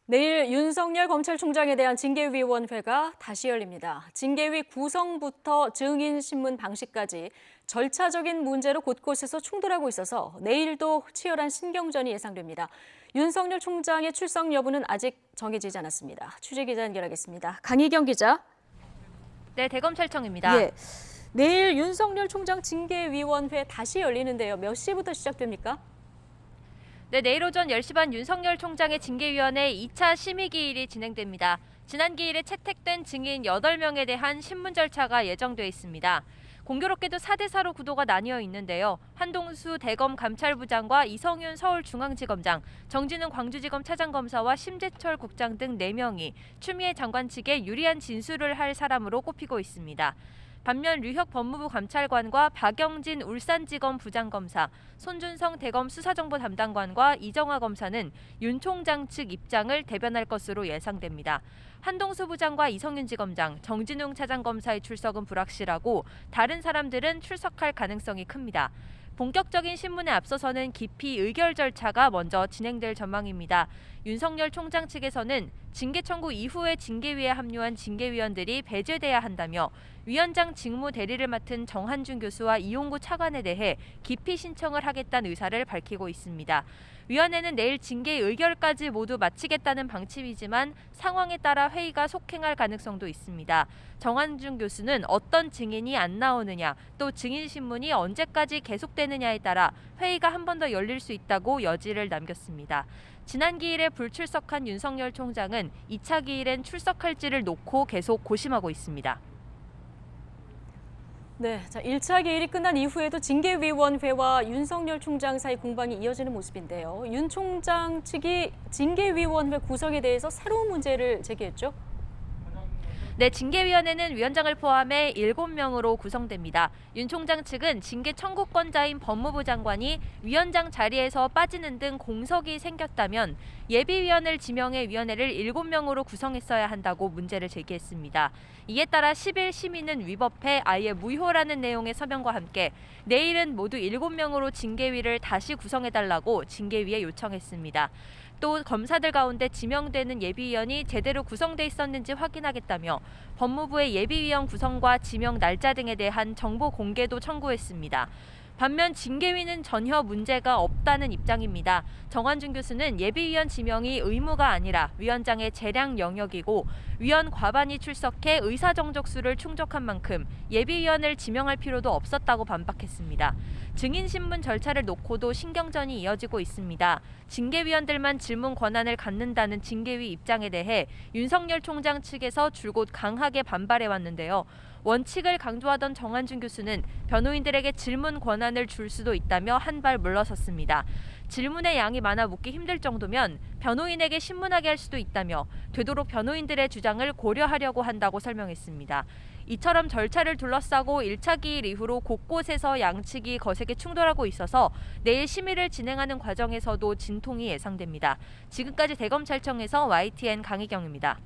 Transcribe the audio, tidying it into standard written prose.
내일 윤석열 검찰총장에 대한 징계위원회가 다시 열립니다. 징계위 구성부터 증인 신문 방식까지 절차적인 문제로 곳곳에서 충돌하고 있어서 내일도 치열한 신경전이 예상됩니다. 윤석열 총장의 출석 여부는 아직 정해지지 않았습니다. 취재기자 연결하겠습니다. 강희경 기자. 네, 대검찰청입니다. 예, 내일 윤석열 총장 징계위원회 다시 열리는데요. 몇 시부터 시작됩니까? 네, 내일 오전 10시 반 윤석열 총장의 징계위원회 2차 심의기일이 진행됩니다. 지난 기일에 채택된 증인 8명에 대한 신문 절차가 예정돼 있습니다. 공교롭게도 4대4로 구도가 나뉘어 있는데요. 한동수 대검 감찰부장과 이성윤 서울중앙지검장, 정진웅 광주지검 차장검사와 심재철 국장 등 4명이 추미애 장관 측에 유리한 진술을 할 사람으로 꼽히고 있습니다. 반면 류혁 법무부 감찰관과 박영진 울산지검 부장검사, 손준성 대검 수사정보 담당관과 이정화 검사는 윤 총장 측 입장을 대변할 것으로 예상됩니다. 한동수 부장과 이성윤 지검장, 정진웅 차장검사의 출석은 불확실하고 다른 사람들은 출석할 가능성이 큽니다. 본격적인 신문에 앞서서는 기피 의결 절차가 먼저 진행될 전망입니다. 윤석열 총장 측에서는 징계 청구 이후에 징계위에 합류한 징계위원들이 배제돼야 한다며 위원장 직무 대리를 맡은 정한준 교수와 이용구 차관에 대해 기피 신청을 하겠다는 의사를 밝히고 있습니다. 위원회는 내일 징계 의결까지 모두 마치겠다는 방침이지만 상황에 따라 회의가 속행할 가능성도 있습니다. 정한준 교수는 어떤 증인이 안 나오느냐, 또 증인 신문이 언제까지 계속되느냐에 따라 회의가 한 번 더 열릴 수 있다고 여지를 남겼습니다. 지난 기일에 불출석한 윤석열 총장은 2차 기일엔 출석할지를 놓고 계속 고심하고 있습니다. 네, 1차 기일이 끝난 이후에도 징계위원회와 윤석열 총장 사이 공방이 이어지는 모습인데요. 윤 총장 측이 징계위원회 구성에 대해서 새로운 문제를 제기했죠? 네, 징계위원회는 위원장을 포함해 7명으로 구성됩니다. 윤 총장 측은 징계 청구권자인 법무부 장관이 위원장 자리에서 빠지는 등 공석이 생겼다면 예비위원을 지명해 위원회를 7명으로 구성했어야 한다고 문제를 제기했습니다. 이에 따라 10일 심의는 위법해 아예 무효라는 내용의 서명과 함께 내일은 모두 7명으로 징계위를 다시 구성해달라고 징계위에 요청했습니다. 또 검사들 가운데 지명되는 예비위원이 제대로 구성돼 있었는지 확인하겠다며 법무부의 예비위원 구성과 지명 날짜 등에 대한 정보 공개도 청구했습니다. 반면 징계위는 전혀 문제가 없다는 입장입니다. 정한준 교수는 예비위원 지명이 의무가 아니라 위원장의 재량 영역이고 위원 과반이 출석해 의사정적수를 충족한 만큼 예비위원을 지명할 필요도 없었다고 반박했습니다. 증인신문 절차를 놓고도 신경전이 이어지고 있습니다. 징계위원들만 질문 권한을 갖는다는 징계위 입장에 대해 윤석열 총장 측에서 줄곧 강하게 반발해왔는데요. 원칙을 강조하던 정한준 교수는 변호인들에게 질문 권한을 줄 수도 있다며 한 발 물러섰습니다. 질문의 양이 많아 묻기 힘들 정도면 변호인에게 신문하게 할 수도 있다며 되도록 변호인들의 주장을 고려하려고 한다고 설명했습니다. 이처럼 절차를 둘러싸고 1차 기일 이후로 곳곳에서 양측이 거세게 충돌하고 있어서 내일 심의를 진행하는 과정에서도 진통이 예상됩니다. 지금까지 대검찰청에서 YTN 강희경입니다.